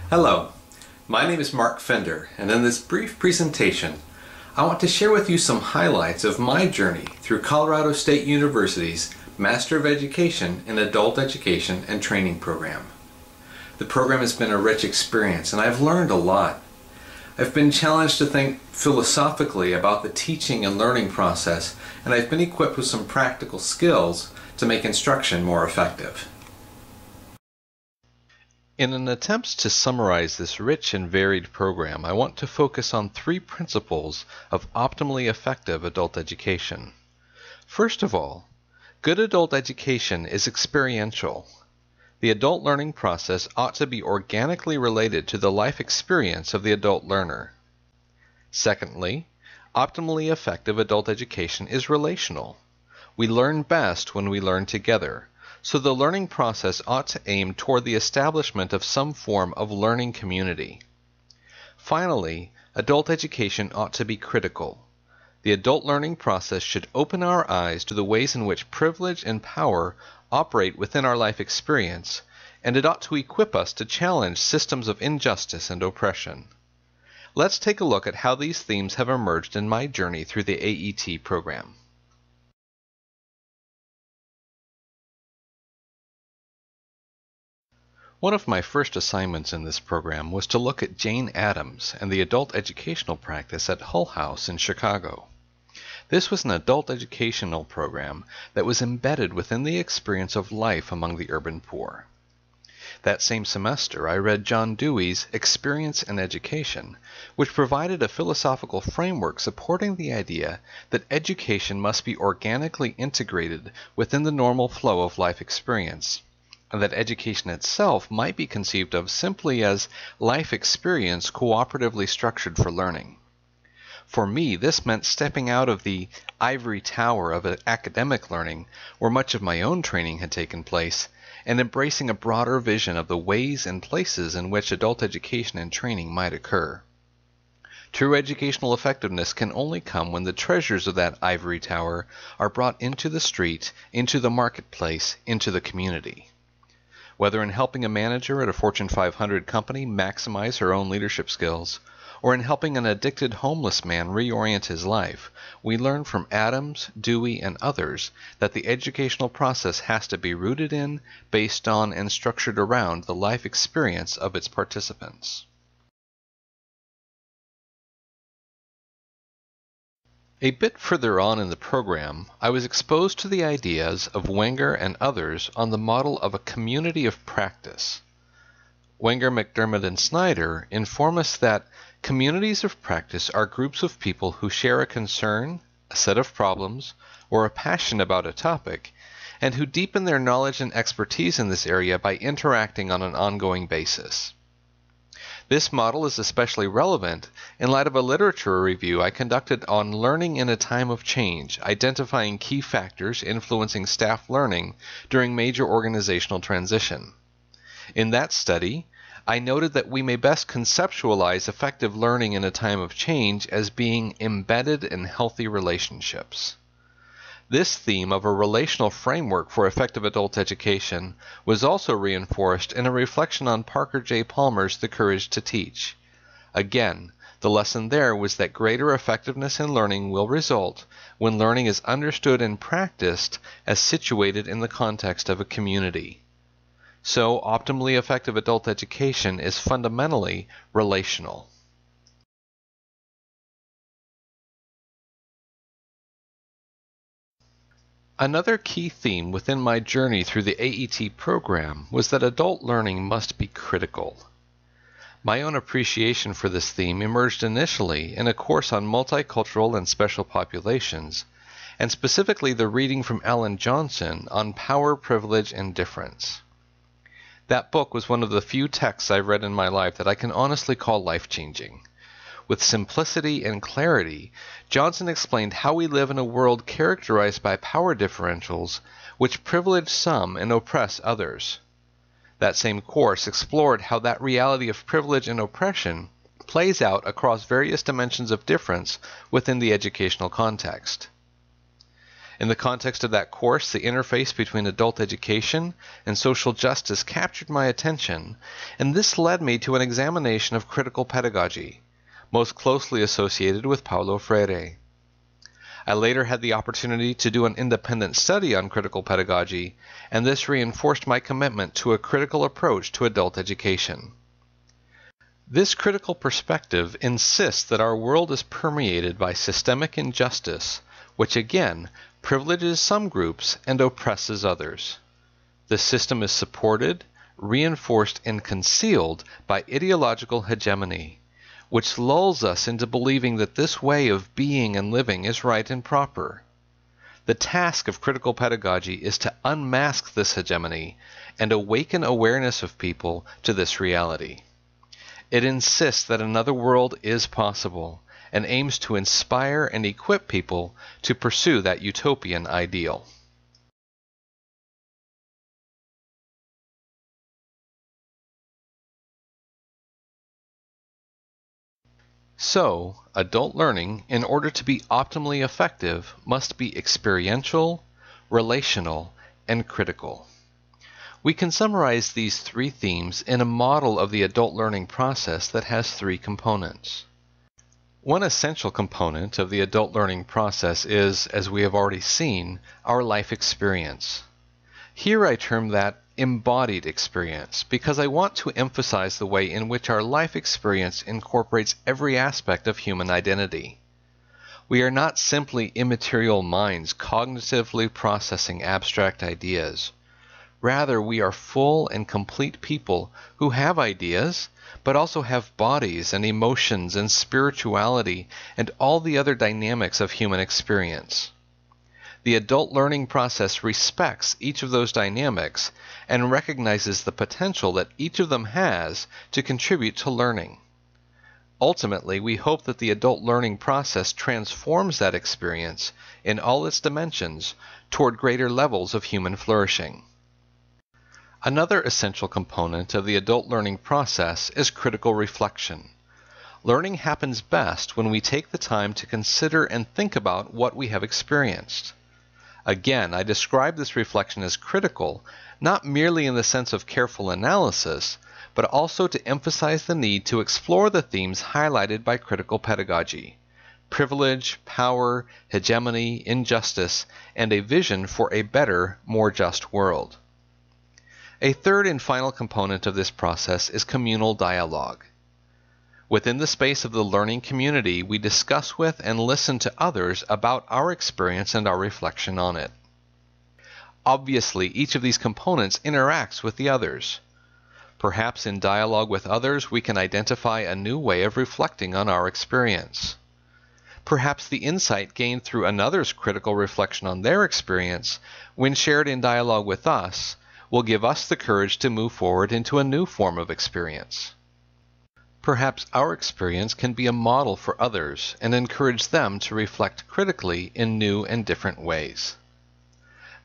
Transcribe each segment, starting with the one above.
Hello, my name is Mark Fender, and in this brief presentation, I want to share with you some highlights of my journey through Colorado State University's Master of Education in Adult Education and Training program. The program has been a rich experience, and I've learned a lot. I've been challenged to think philosophically about the teaching and learning process, and I've been equipped with some practical skills to make instruction more effective. In an attempt to summarize this rich and varied program, I want to focus on three principles of optimally effective adult education. First of all, good adult education is experiential. The adult learning process ought to be organically related to the life experience of the adult learner. Secondly, optimally effective adult education is relational. We learn best when we learn together, so the learning process ought to aim toward the establishment of some form of learning community. Finally, adult education ought to be critical. The adult learning process should open our eyes to the ways in which privilege and power operate within our life experience, and it ought to equip us to challenge systems of injustice and oppression. Let's take a look at how these themes have emerged in my journey through the AET program. One of my first assignments in this program was to look at Jane Addams and the adult educational practice at Hull House in Chicago. This was an adult educational program that was embedded within the experience of life among the urban poor. That same semester, I read John Dewey's Experience in Education, which provided a philosophical framework supporting the idea that education must be organically integrated within the normal flow of life experience, and that education itself might be conceived of simply as life experience cooperatively structured for learning. For me, this meant stepping out of the ivory tower of academic learning, where much of my own training had taken place, and embracing a broader vision of the ways and places in which adult education and training might occur. True educational effectiveness can only come when the treasures of that ivory tower are brought into the street, into the marketplace, into the community. Whether in helping a manager at a Fortune 500 company maximize her own leadership skills, or in helping an addicted homeless man reorient his life, we learn from Addams, Dewey, and others that the educational process has to be rooted in, based on, and structured around the life experience of its participants. A bit further on in the program, I was exposed to the ideas of Wenger and others on the model of a community of practice. Wenger, McDermott, and Snyder inform us that communities of practice are groups of people who share a concern, a set of problems, or a passion about a topic, and who deepen their knowledge and expertise in this area by interacting on an ongoing basis. This model is especially relevant in light of a literature review I conducted on learning in a time of change, identifying key factors influencing staff learning during major organizational transition. In that study, I noted that we may best conceptualize effective learning in a time of change as being embedded in healthy relationships. This theme of a relational framework for effective adult education was also reinforced in a reflection on Parker J. Palmer's The Courage to Teach. Again, the lesson there was that greater effectiveness in learning will result when learning is understood and practiced as situated in the context of a community. So, optimally effective adult education is fundamentally relational. Another key theme within my journey through the AET program was that adult learning must be critical. My own appreciation for this theme emerged initially in a course on multicultural and special populations, and specifically the reading from Ellen Johnson on Power, Privilege, and Difference. That book was one of the few texts I've read in my life that I can honestly call life-changing. With simplicity and clarity, Johnson explained how we live in a world characterized by power differentials which privilege some and oppress others. That same course explored how that reality of privilege and oppression plays out across various dimensions of difference within the educational context. In the context of that course, the interface between adult education and social justice captured my attention, and this led me to an examination of critical pedagogy, most closely associated with Paulo Freire. I later had the opportunity to do an independent study on critical pedagogy, and this reinforced my commitment to a critical approach to adult education. This critical perspective insists that our world is permeated by systemic injustice, which again privileges some groups and oppresses others. The system is supported, reinforced, and concealed by ideological hegemony, which lulls us into believing that this way of being and living is right and proper. The task of critical pedagogy is to unmask this hegemony and awaken awareness of people to this reality. It insists that another world is possible, and aims to inspire and equip people to pursue that utopian ideal. So, adult learning, in order to be optimally effective, must be experiential, relational, and critical. We can summarize these three themes in a model of the adult learning process that has three components. One essential component of the adult learning process is, as we have already seen, our life experience. Here I term that embodied experience because I want to emphasize the way in which our life experience incorporates every aspect of human identity. We are not simply immaterial minds cognitively processing abstract ideas. Rather, we are full and complete people who have ideas, but also have bodies and emotions and spirituality and all the other dynamics of human experience. The adult learning process respects each of those dynamics and recognizes the potential that each of them has to contribute to learning. Ultimately, we hope that the adult learning process transforms that experience in all its dimensions toward greater levels of human flourishing. Another essential component of the adult learning process is critical reflection. Learning happens best when we take the time to consider and think about what we have experienced. Again, I describe this reflection as critical, not merely in the sense of careful analysis, but also to emphasize the need to explore the themes highlighted by critical pedagogy: privilege, power, hegemony, injustice, and a vision for a better, more just world. A third and final component of this process is communal dialogue. Within the space of the learning community, we discuss with and listen to others about our experience and our reflection on it. Obviously, each of these components interacts with the others. Perhaps in dialogue with others, we can identify a new way of reflecting on our experience. Perhaps the insight gained through another's critical reflection on their experience, when shared in dialogue with us, will give us the courage to move forward into a new form of experience. Perhaps our experience can be a model for others and encourage them to reflect critically in new and different ways.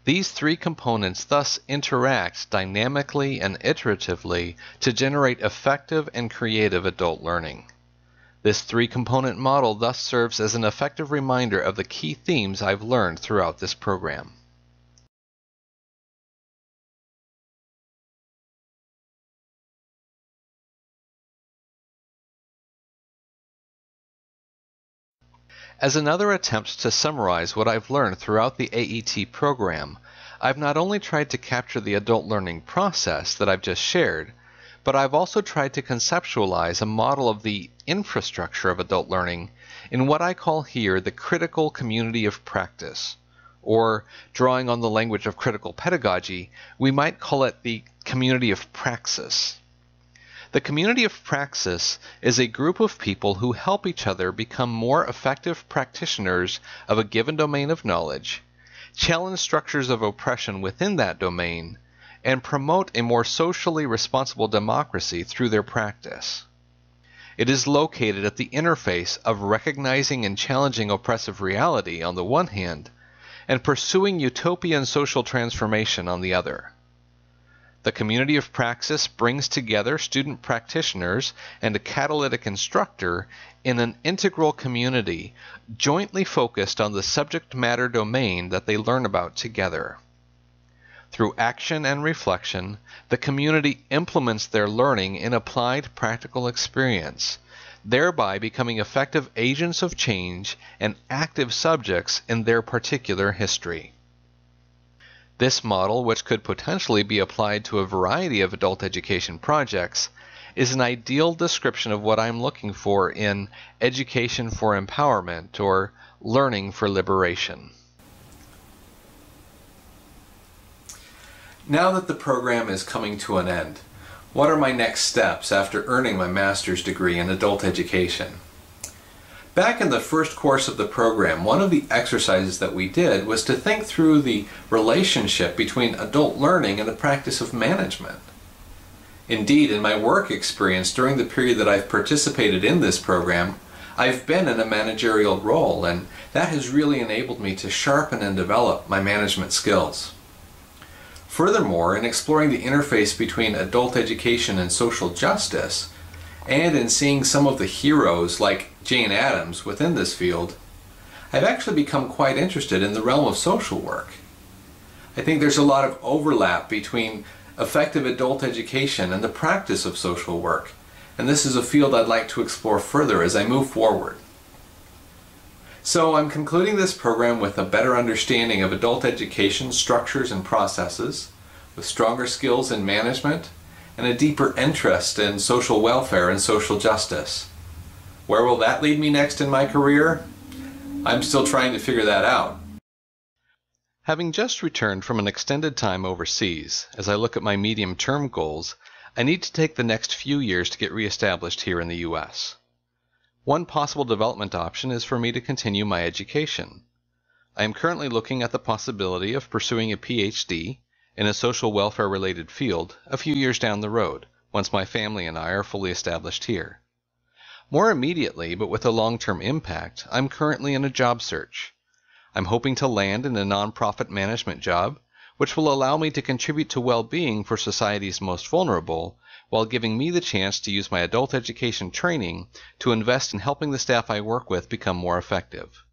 These three components thus interact dynamically and iteratively to generate effective and creative adult learning. This three-component model thus serves as an effective reminder of the key themes I've learned throughout this program. As another attempt to summarize what I've learned throughout the AET program, I've not only tried to capture the adult learning process that I've just shared, but I've also tried to conceptualize a model of the infrastructure of adult learning in what I call here the critical community of practice, or, drawing on the language of critical pedagogy, we might call it the community of praxis. The community of praxis is a group of people who help each other become more effective practitioners of a given domain of knowledge, challenge structures of oppression within that domain, and promote a more socially responsible democracy through their practice. It is located at the interface of recognizing and challenging oppressive reality on the one hand, and pursuing utopian social transformation on the other. The community of praxis brings together student practitioners and a catalytic instructor in an integral community, jointly focused on the subject matter domain that they learn about together. Through action and reflection, the community implements their learning in applied practical experience, thereby becoming effective agents of change and active subjects in their particular history. This model, which could potentially be applied to a variety of adult education projects, is an ideal description of what I'm looking for in Education for Empowerment, or Learning for Liberation. Now that the program is coming to an end, what are my next steps after earning my master's degree in adult education? Back in the first course of the program, one of the exercises that we did was to think through the relationship between adult learning and the practice of management. Indeed, in my work experience during the period that I've participated in this program, I've been in a managerial role, and that has really enabled me to sharpen and develop my management skills. Furthermore, in exploring the interface between adult education and social justice, and in seeing some of the heroes like Jane Addams within this field, I've actually become quite interested in the realm of social work. I think there's a lot of overlap between effective adult education and the practice of social work, and this is a field I'd like to explore further as I move forward. So I'm concluding this program with a better understanding of adult education structures and processes, with stronger skills in management, and a deeper interest in social welfare and social justice. Where will that lead me next in my career? I'm still trying to figure that out. Having just returned from an extended time overseas, as I look at my medium-term goals, I need to take the next few years to get reestablished here in the U.S. One possible development option is for me to continue my education. I am currently looking at the possibility of pursuing a PhD in a social welfare-related field a few years down the road, once my family and I are fully established here. More immediately, but with a long-term impact, I'm currently in a job search. I'm hoping to land in a nonprofit management job, which will allow me to contribute to well-being for society's most vulnerable, while giving me the chance to use my adult education training to invest in helping the staff I work with become more effective.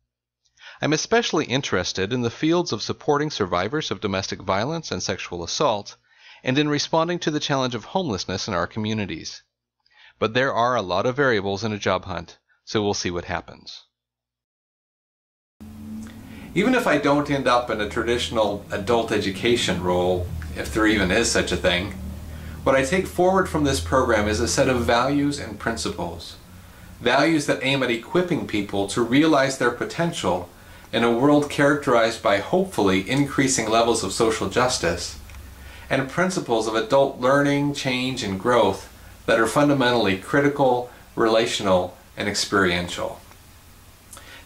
I'm especially interested in the fields of supporting survivors of domestic violence and sexual assault, and in responding to the challenge of homelessness in our communities. But there are a lot of variables in a job hunt, so we'll see what happens. Even if I don't end up in a traditional adult education role, if there even is such a thing, what I take forward from this program is a set of values and principles. Values that aim at equipping people to realize their potential in a world characterized by hopefully increasing levels of social justice, and principles of adult learning, change, and growth that are fundamentally critical, relational, and experiential.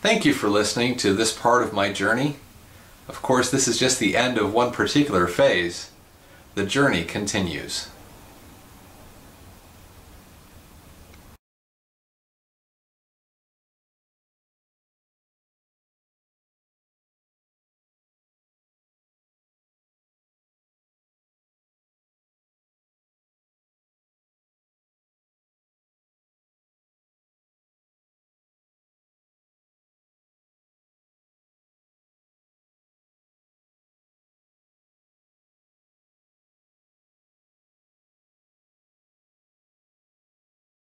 Thank you for listening to this part of my journey. Of course, this is just the end of one particular phase. The journey continues.